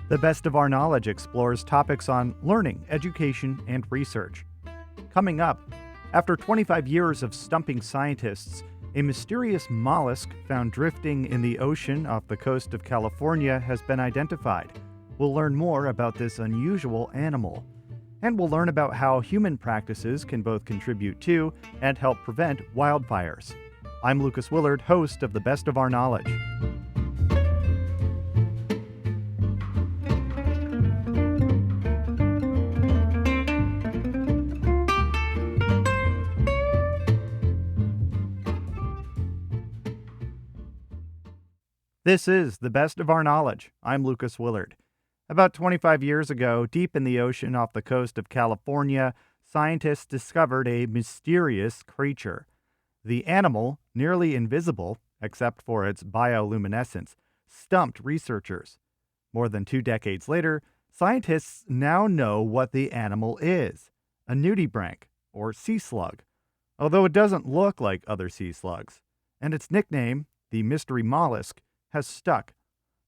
The Best of Our Knowledge explores topics on learning, education, and research. Coming up, after 25 years of stumping scientists, a mysterious mollusk found drifting in the ocean off the coast of California has been identified. We'll learn more about this unusual animal. And we'll learn about how human practices can both contribute to and help prevent wildfires. I'm Lucas Willard, host of The Best of Our Knowledge. This is The Best of Our Knowledge. I'm Lucas Willard. About 25 years ago, deep in the ocean off the coast of California, scientists discovered a mysterious creature. The animal, nearly invisible, except for its bioluminescence, stumped researchers. More than 2 decades later, scientists now know what the animal is: a nudibranch, or sea slug, although it doesn't look like other sea slugs. And its nickname, the mystery mollusk, has stuck.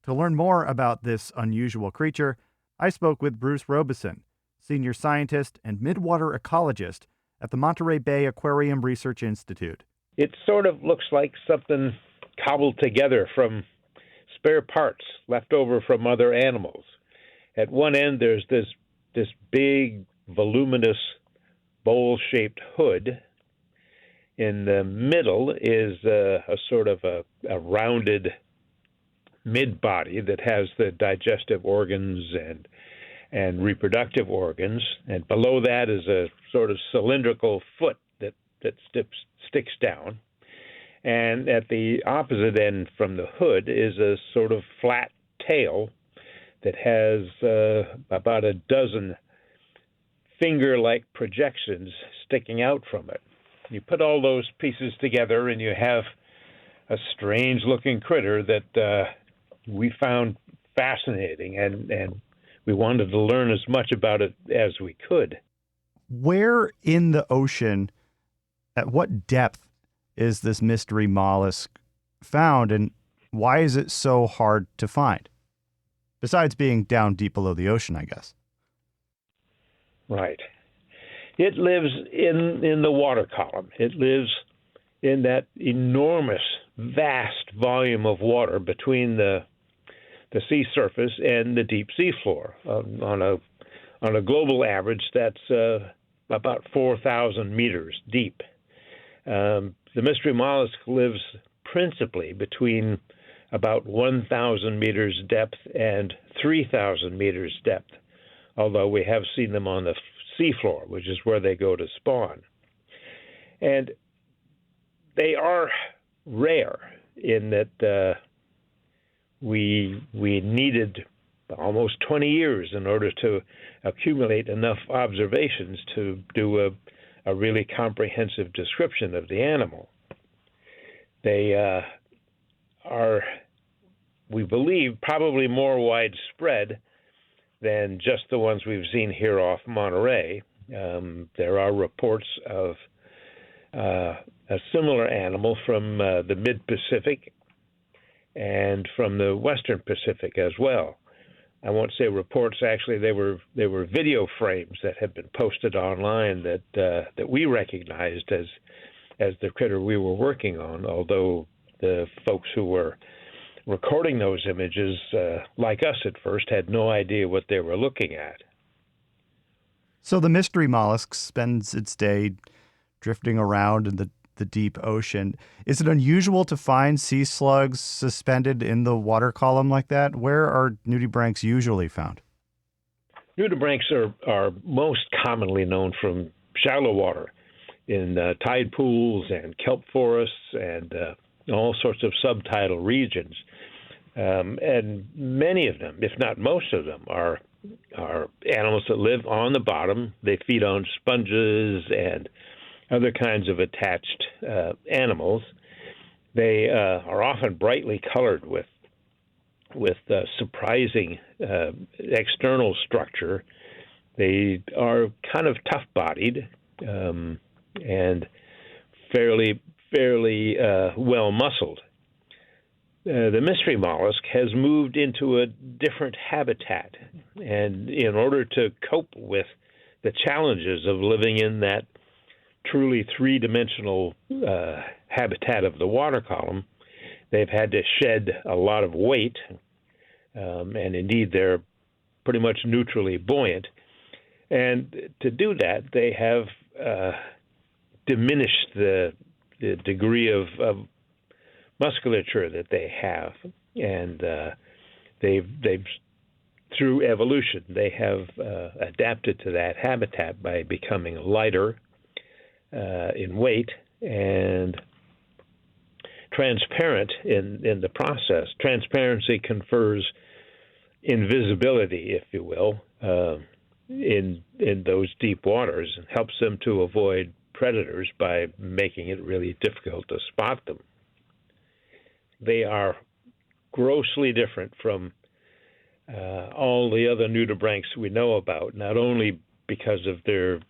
To learn more about this unusual creature, I spoke with Bruce Robeson, senior scientist and midwater ecologist at the Monterey Bay Aquarium Research Institute. It sort of looks like something cobbled together from spare parts left over from other animals. At one end, there's this big, voluminous, bowl-shaped hood. In the middle is a sort of a rounded mid-body that has the digestive organs and reproductive organs, and below that is a sort of cylindrical foot that sticks down. And at the opposite end from the hood is a sort of flat tail that has about a dozen finger-like projections sticking out from it. You put all those pieces together and you have a strange-looking critter that we found fascinating, and we wanted to learn as much about it as we could. Where in the ocean, at what depth is this mystery mollusk found, and why is it so hard to find? Besides being down deep below the ocean, I guess. Right. It lives in the water column. It lives in that enormous, vast volume of water between the sea surface and the deep sea floor. On a global average, that's about 4,000 meters deep. The mystery mollusk lives principally between about 1,000 meters depth and 3,000 meters depth, although we have seen them on the seafloor, which is where they go to spawn. And they are rare in that we needed almost 20 years in order to accumulate enough observations to do a really comprehensive description of the animal. They are, we believe, probably more widespread than just the ones we've seen here off Monterey. There are reports of a similar animal from the mid-Pacific and from the Western Pacific as well. I won't say reports. Actually, they were video frames that have been posted online that we recognized as the critter we were working on. Although the folks who were recording those images, like us at first, had no idea what they were looking at. So the mystery mollusk spends its day drifting around in the deep ocean. Is it unusual to find sea slugs suspended in the water column like that? Where are nudibranchs usually found? Nudibranchs are most commonly known from shallow water in tide pools and kelp forests and all sorts of subtidal regions. And many of them, if not most of them, are animals that live on the bottom. They feed on sponges and other kinds of attached animals. They are often brightly colored with surprising external structure. They are kind of tough-bodied and fairly well muscled. the mystery mollusk has moved into a different habitat. And in order to cope with the challenges of living in that truly three-dimensional habitat of the water column, they've had to shed a lot of weight, and indeed they're pretty much neutrally buoyant. And to do that, they have diminished the degree of musculature that they have, and they've through evolution they have adapted to that habitat by becoming lighter in weight and transparent in the process. Transparency confers invisibility, if you will, in those deep waters, and helps them to avoid predators by making it really difficult to spot them. They are grossly different from all the other nudibranchs we know about, not only because of their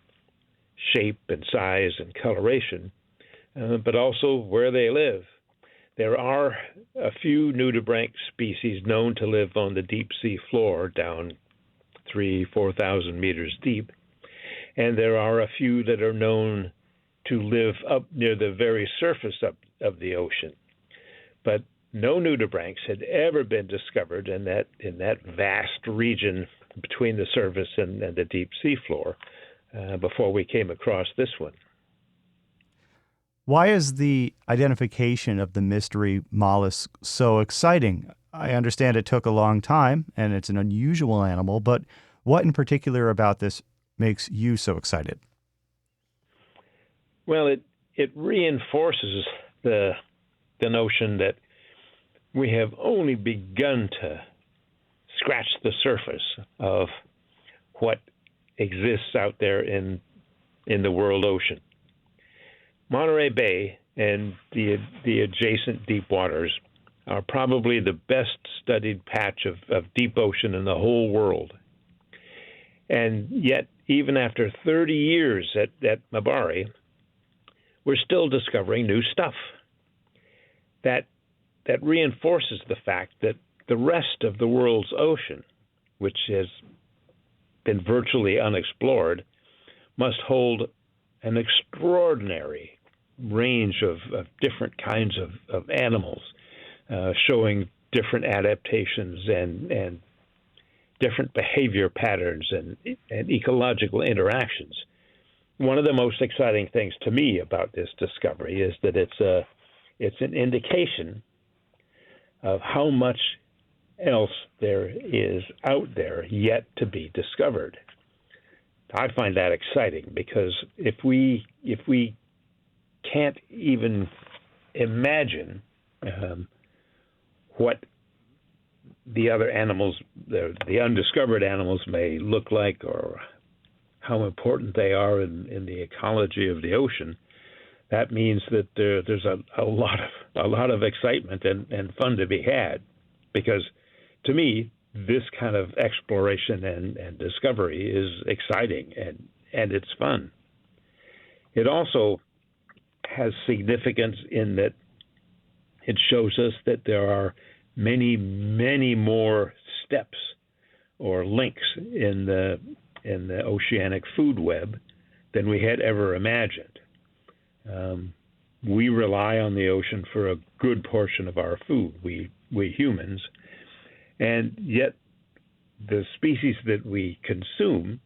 shape and size and coloration, but also where they live. There are a few nudibranch species known to live on the deep sea floor down 3,000-4,000 meters deep, and there are a few that are known to live up near the very surface of the ocean. But no nudibranchs had ever been discovered in that vast region between the surface and the deep sea floor before we came across this one. Why is the identification of the mystery mollusk so exciting? I understand it took a long time and it's an unusual animal, but what in particular about this makes you so excited? Well, it reinforces the notion that we have only begun to scratch the surface of what exists out there in the world ocean. Monterey Bay and the adjacent deep waters are probably the best studied patch of deep ocean in the whole world. And yet, even after 30 years at Mabari, we're still discovering new stuff. That reinforces the fact that the rest of the world's ocean, which has been virtually unexplored, must hold an extraordinary range of different kinds of animals, showing different adaptations and different behavior patterns and ecological interactions. One of the most exciting things to me about this discovery is that it's an indication of how much else there is out there yet to be discovered. I find that exciting because if we can't even imagine what the other animals, the undiscovered animals, may look like, or how important they are in the ecology of the ocean, that means that there's a lot of excitement and fun to be had. Because to me, this kind of exploration and discovery is exciting and it's fun. It also has significance in that it shows us that there are many, many more steps or links in the oceanic food web than we had ever imagined. We rely on the ocean for a good portion of our food, we humans, and yet the species that we consume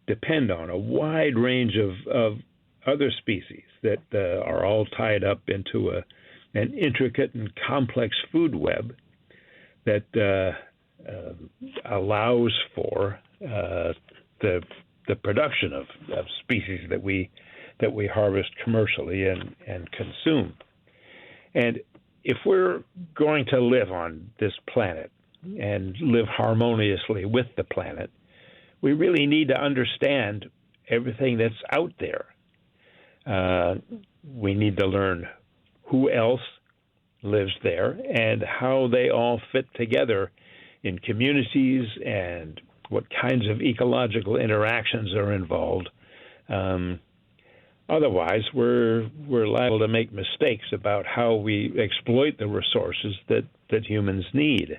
depend on a wide range of other species that are all tied up into an intricate and complex food web that allows for the production of species that we harvest commercially and consume. And if we're going to live on this planet and live harmoniously with the planet, we really need to understand everything that's out there. We need to learn who else lives there and how they all fit together in communities and what kinds of ecological interactions are involved. Otherwise, we're liable to make mistakes about how we exploit the resources that humans need.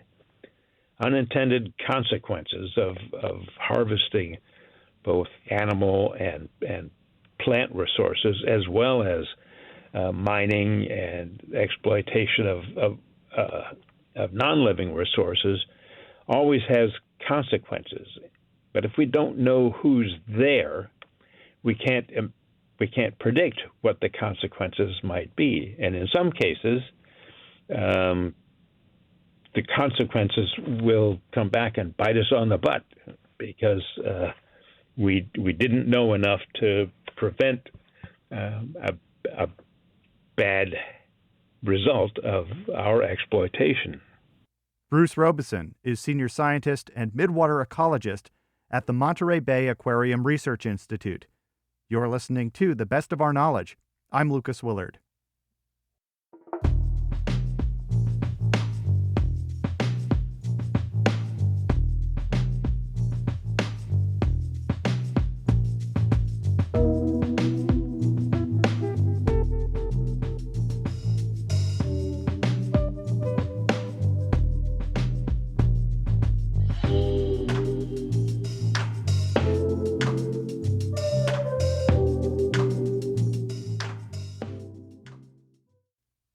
Unintended consequences of harvesting both animal and plant resources, as well as mining and exploitation of non-living resources, always has consequences. But if we don't know who's there, we can't predict what the consequences might be. And in some cases, the consequences will come back and bite us on the butt because we didn't know enough to prevent a bad result of our exploitation. Bruce Robeson is senior scientist and midwater ecologist at the Monterey Bay Aquarium Research Institute. You're listening to The Best of Our Knowledge. I'm Lucas Willard.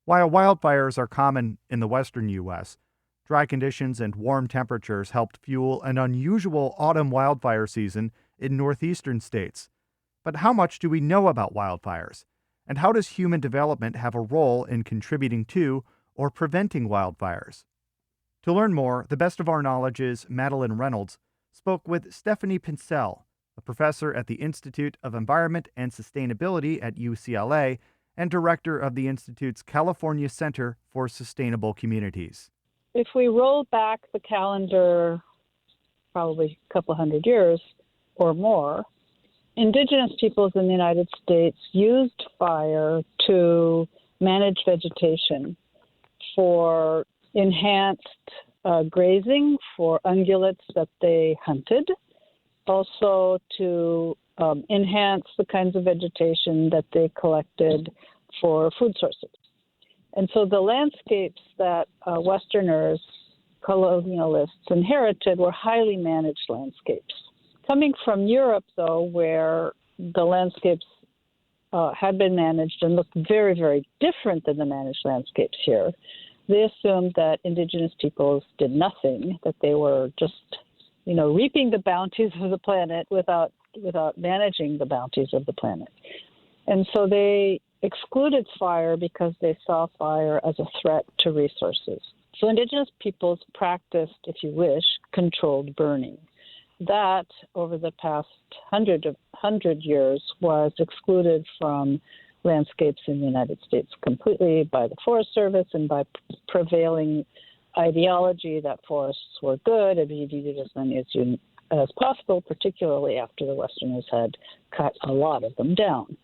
While wildfires are common in the western U.S., dry conditions and warm temperatures helped fuel an unusual autumn wildfire season in northeastern states. But how much do we know about wildfires? And how does human development have a role in contributing to or preventing wildfires? To learn more, The Best of Our Knowledge's Madeline Reynolds spoke with Stephanie Pincel, a professor at the Institute of Environment and Sustainability at UCLA and director of the Institute's California Center for Sustainable Communities. If we roll back the calendar probably a couple hundred years or more, indigenous peoples in the United States used fire to manage vegetation for enhanced grazing for ungulates that they hunted, also to enhance the kinds of vegetation that they collected for food sources. And so the landscapes that Westerners, colonialists, inherited were highly managed landscapes. Coming from Europe, though, where the landscapes had been managed and looked very, very different than the managed landscapes here, they assumed that indigenous peoples did nothing, that they were just, reaping the bounties of the planet without managing the bounties of the planet. And so they excluded fire because they saw fire as a threat to resources. So indigenous peoples practiced, if you wish, controlled burning. That, over the past 100 years, was excluded from landscapes in the United States completely by the Forest Service and by prevailing ideology that forests were good and we needed as many as possible, particularly after the Westerners had cut a lot of them down.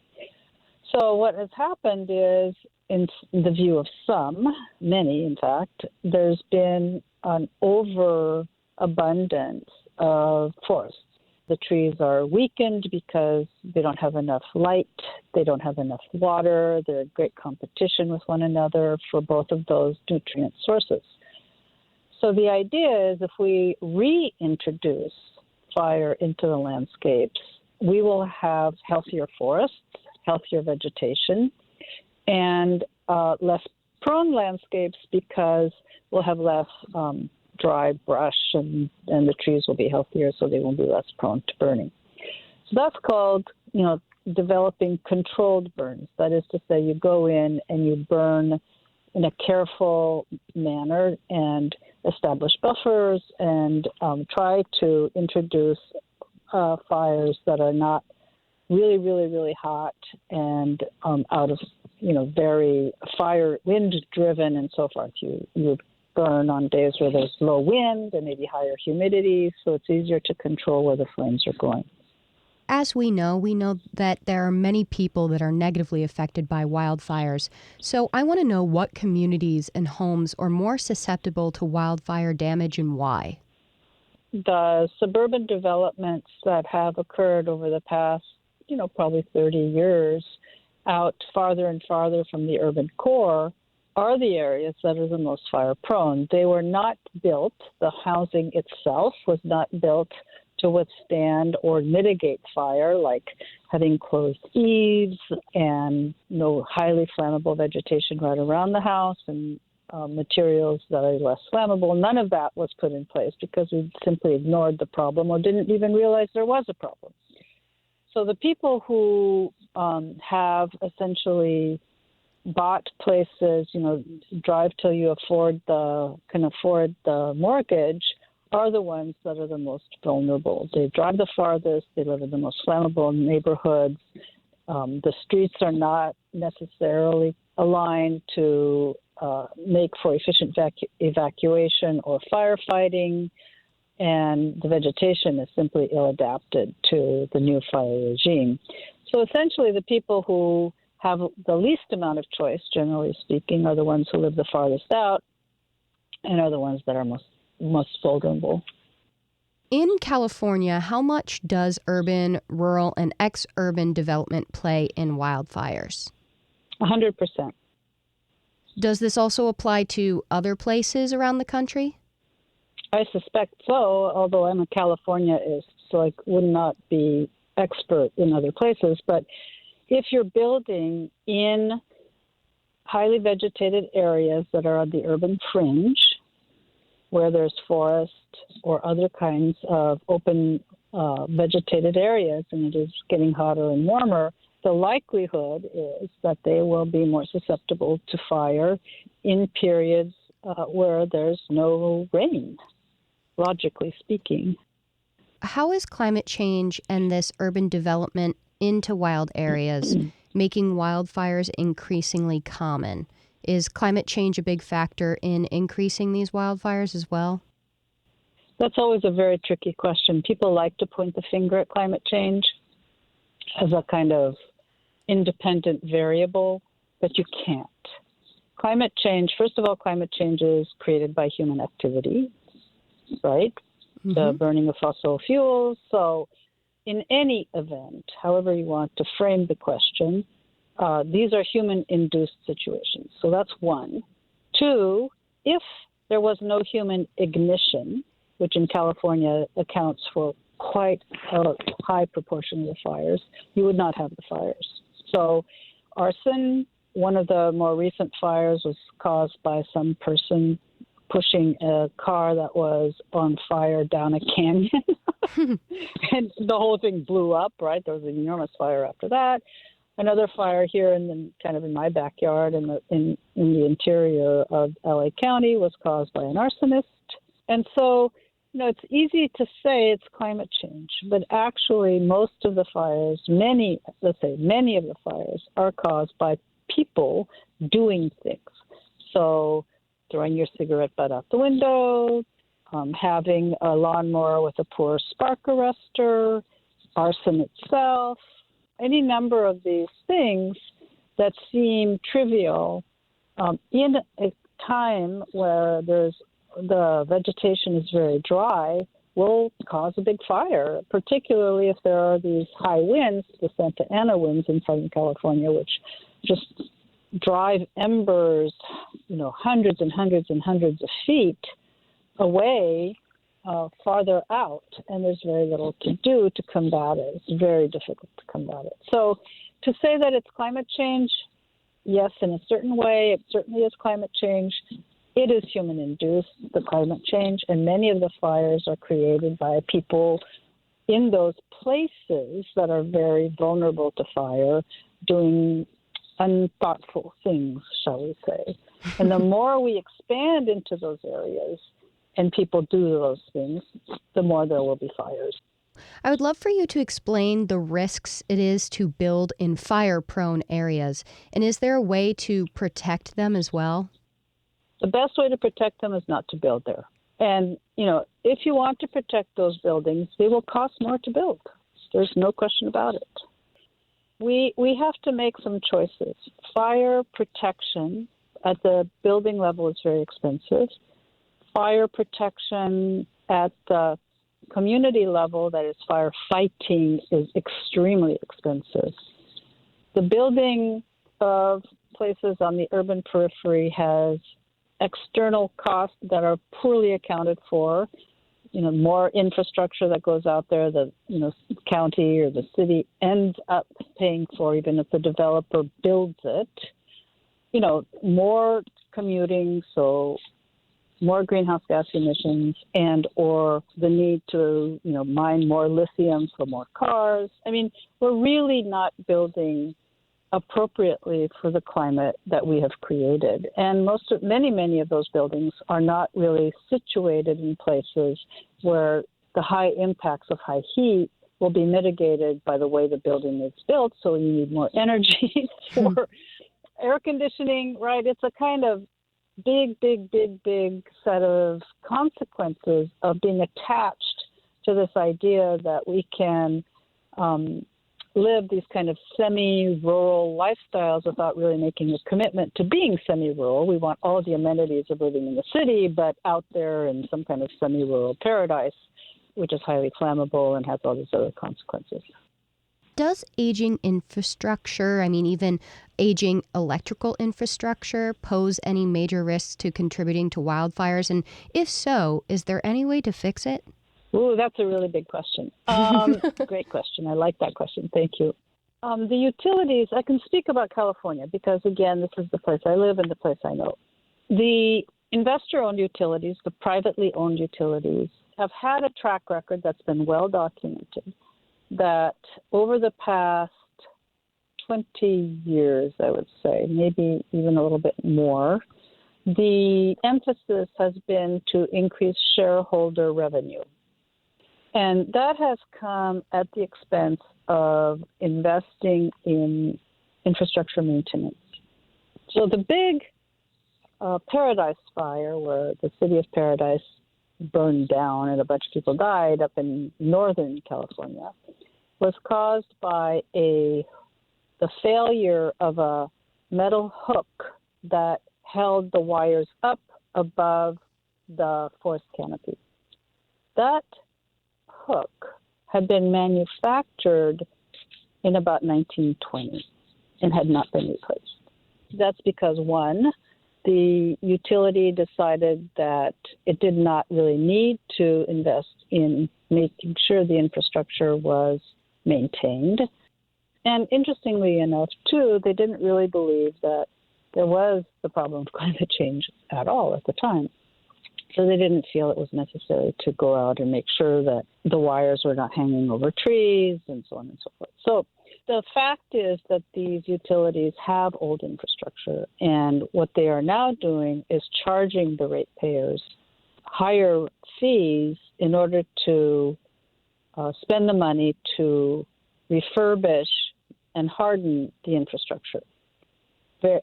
So what has happened is, in the view of some, many in fact, there's been an overabundance of forests. The trees are weakened because they don't have enough light, they don't have enough water, they're in great competition with one another for both of those nutrient sources. So the idea is if we reintroduce fire into the landscapes, we will have healthier forests, healthier vegetation, and less prone landscapes because we'll have less dry brush and the trees will be healthier so they will be less prone to burning. So that's called, developing controlled burns. That is to say, you go in and you burn in a careful manner and establish buffers and try to introduce fires that are not really, really, really hot and out of, very wind driven and so forth. You burn on days where there's low wind and maybe higher humidity, so it's easier to control where the flames are going. As we know that there are many people that are negatively affected by wildfires. So I want to know what communities and homes are more susceptible to wildfire damage and why. The suburban developments that have occurred over the past probably 30 years out farther and farther from the urban core are the areas that are the most fire prone. They were not built, the housing itself was not built to withstand or mitigate fire, like having closed eaves and no highly flammable vegetation right around the house and materials that are less flammable. None of that was put in place because we simply ignored the problem or didn't even realize there was a problem. So the people who have essentially bought places, drive till you can afford the mortgage, are the ones that are the most vulnerable. They drive the farthest. They live in the most flammable neighborhoods. The streets are not necessarily aligned to make for efficient evacuation or firefighting, and the vegetation is simply ill-adapted to the new fire regime. So essentially, the people who have the least amount of choice, generally speaking, are the ones who live the farthest out and are the ones that are most vulnerable. In California, how much does urban, rural, and ex-urban development play in wildfires? 100%. Does this also apply to other places around the country? I suspect so, although I'm a Californiaist, so I would not be expert in other places. But if you're building in highly vegetated areas that are on the urban fringe, where there's forest or other kinds of open vegetated areas, and it is getting hotter and warmer, the likelihood is that they will be more susceptible to fire in periods where there's no rain, logically speaking. How is climate change and this urban development into wild areas making wildfires increasingly common? Is climate change a big factor in increasing these wildfires as well? That's always a very tricky question. People like to point the finger at climate change as a kind of independent variable, but you can't. Climate change, first of all, climate change is created by human activity, right? Mm-hmm. The burning of fossil fuels. So in any event, however you want to frame the question, these are human-induced situations. So that's one. Two, if there was no human ignition, which in California accounts for quite a high proportion of the fires, you would not have the fires. So arson, one of the more recent fires was caused by some person pushing a car that was on fire down a canyon. And the whole thing blew up, right? There was an enormous fire after that. Another fire here in my backyard in the interior of LA County was caused by an arsonist. And so, it's easy to say it's climate change, but actually most of the fires, many of the fires are caused by people doing things. So throwing your cigarette butt out the window, having a lawnmower with a poor spark arrestor, arson itself, any number of these things that seem trivial in a time where the vegetation is very dry will cause a big fire, particularly if there are these high winds, the Santa Ana winds in Southern California, which just drive embers, hundreds and hundreds and hundreds of feet away, farther out, and there's very little to do to combat it. It's very difficult to combat it. So to say that it's climate change, yes, in a certain way, it certainly is climate change. It is human-induced, the climate change, and many of the fires are created by people in those places that are very vulnerable to fire, doing unthoughtful things, shall we say. And the more we expand into those areas and people do those things, the more there will be fires. I would love for you to explain the risks it is to build in fire-prone areas. And is there a way to protect them as well? The best way to protect them is not to build there. And, if you want to protect those buildings, they will cost more to build. There's no question about it. We have to make some choices. Fire protection at the building level is very expensive. Fire protection at the community level, that is firefighting, is extremely expensive. The building of places on the urban periphery has external costs that are poorly accounted for. More infrastructure that goes out there, the county or the city ends up paying for, even if the developer builds it. More commuting, so more greenhouse gas emissions, and or the need to mine more lithium for more cars. I mean, we're really not building appropriately for the climate that we have created. And many of those buildings are not really situated in places where the high impacts of high heat will be mitigated by the way the building is built. So you need more energy for air conditioning, right? It's a kind of big set of consequences of being attached to this idea that we can live these kind of semi-rural lifestyles without really making a commitment to being semi-rural. We want all the amenities of living in the city, but out there in some kind of semi-rural paradise, which is highly flammable and has all these other consequences. Does aging infrastructure, even aging electrical infrastructure, pose any major risks to contributing to wildfires? And if so, is there any way to fix it? Ooh, that's a really big question. Great question. I like that question. Thank you. The utilities, I can speak about California because, again, this is the place I live and the place I know. The investor-owned utilities, the privately owned utilities, have had a track record that's been well documented that over the past 20 years, I would say, maybe even a little bit more, the emphasis has been to increase shareholder revenue. And that has come at the expense of investing in infrastructure maintenance. So the big Paradise Fire, where the city of Paradise burned down and a bunch of people died up in northern California, was caused by the failure of a metal hook that held the wires up above the forest canopy. That hook had been manufactured in about 1920 and had not been replaced. That's because, one, the utility decided that it did not really need to invest in making sure the infrastructure was maintained. And interestingly enough, too, they didn't really believe that there was the problem of climate change at all at the time. So they didn't feel it was necessary to go out and make sure that the wires were not hanging over trees and so on and so forth. So the fact is that these utilities have old infrastructure, and what they are now doing is charging the ratepayers higher fees in order to spend the money to refurbish and harden the infrastructure.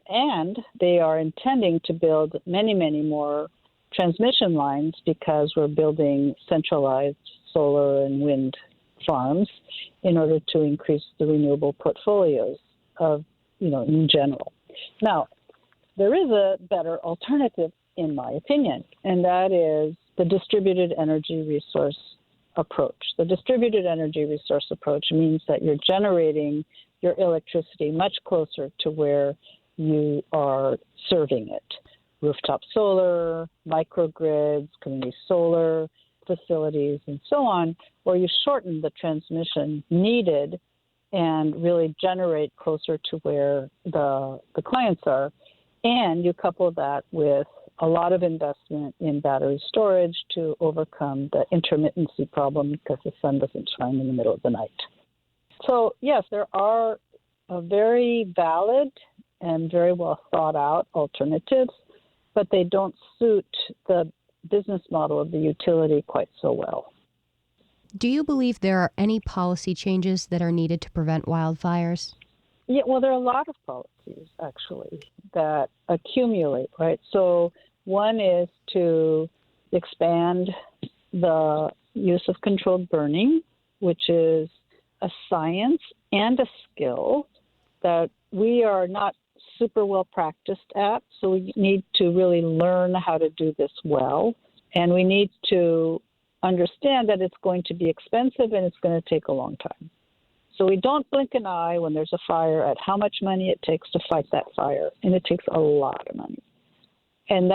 And they are intending to build many more transmission lines because we're building centralized solar and wind farms in order to increase the renewable portfolios of, in general. Now, there is a better alternative, in my opinion, and that is the distributed energy resource approach. The distributed energy resource approach means that you're generating your electricity much closer to where you are serving it. Rooftop solar, microgrids, community solar facilities, and so on, where you shorten the transmission needed and really generate closer to where the clients are. And you couple that with a lot of investment in battery storage to overcome the intermittency problem because the sun doesn't shine in the middle of the night. So, yes, there are very valid and very well thought out alternatives, but they don't suit the business model of the utility quite so well. Do you believe there are any policy changes that are needed to prevent wildfires? Yeah, well, there are a lot of policies, actually, that accumulate, right? So one is to expand the use of controlled burning, which is a science and a skill that we are not super well practiced at. So we need to really learn how to do this well. And we need to understand that it's going to be expensive and it's going to take a long time. So we don't blink an eye when there's a fire at how much money it takes to fight that fire, and it takes a lot of money. And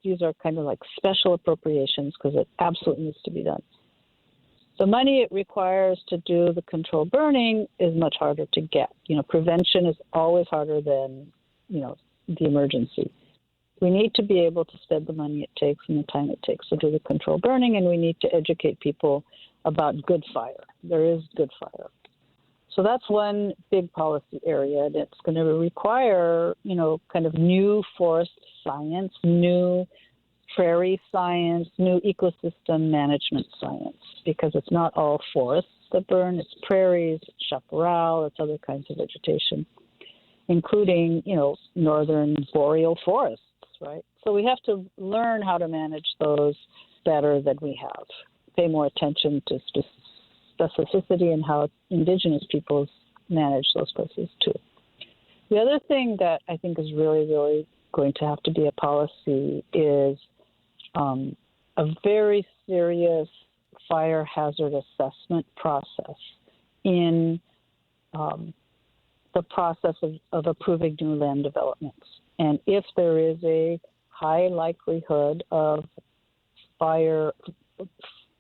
these are kind of like special appropriations because it absolutely needs to be done. The money it requires to do the controlled burning is much harder to get. Prevention is always harder than, the emergency. We need to be able to spend the money it takes and the time it takes to do the controlled burning, and we need to educate people about good fire. There is good fire. So that's one big policy area, and it's going to require, kind of new forest science, new prairie science, new ecosystem management science, because it's not all forests that burn, it's prairies, it's chaparral, it's other kinds of vegetation, including, northern boreal forests, right? So we have to learn how to manage those better than we have, pay more attention to specificity and how indigenous peoples manage those places too. The other thing that I think is really, really going to have to be a policy is a very serious fire hazard assessment process in the process of approving new land developments. And if there is a high likelihood of fire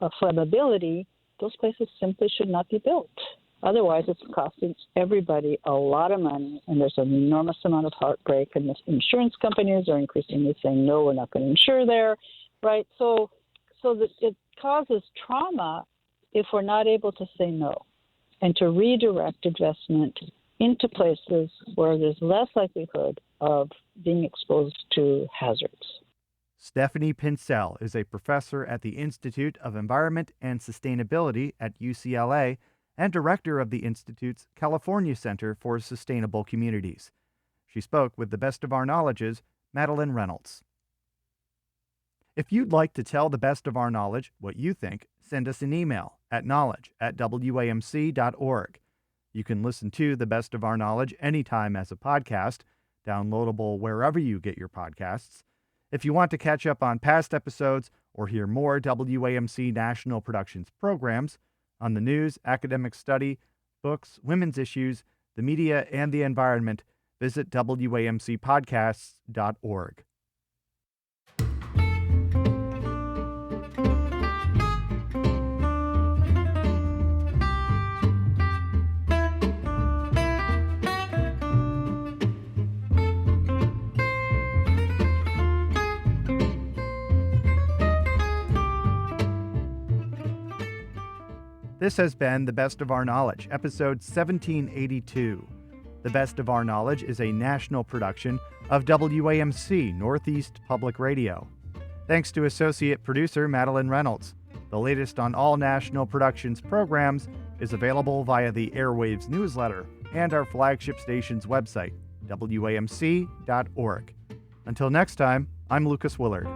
flammability, those places simply should not be built. Otherwise, it's costing everybody a lot of money, and there's an enormous amount of heartbreak, and the insurance companies are increasingly saying, no, we're not going to insure there, right? So that it causes trauma if we're not able to say no and to redirect investment into places where there's less likelihood of being exposed to hazards. Stephanie Pincel is a professor at the Institute of Environment and Sustainability at UCLA and director of the Institute's California Center for Sustainable Communities. She spoke with the Best of Our Knowledge's Madeline Reynolds. If you'd like to tell the Best of Our Knowledge what you think, send us an email at knowledge@wamc.org. You can listen to the Best of Our Knowledge anytime as a podcast, downloadable wherever you get your podcasts. If you want to catch up on past episodes or hear more WAMC National Productions programs on the news, academic study, books, women's issues, the media, and the environment, visit WAMCpodcasts.org. This has been The Best of Our Knowledge, episode 1782. The Best of Our Knowledge is a national production of WAMC Northeast Public Radio. Thanks to associate producer Madeline Reynolds. The latest on all National Productions programs is available via the Airwaves newsletter and our flagship station's website, WAMC.org. Until next time, I'm Lucas Willard.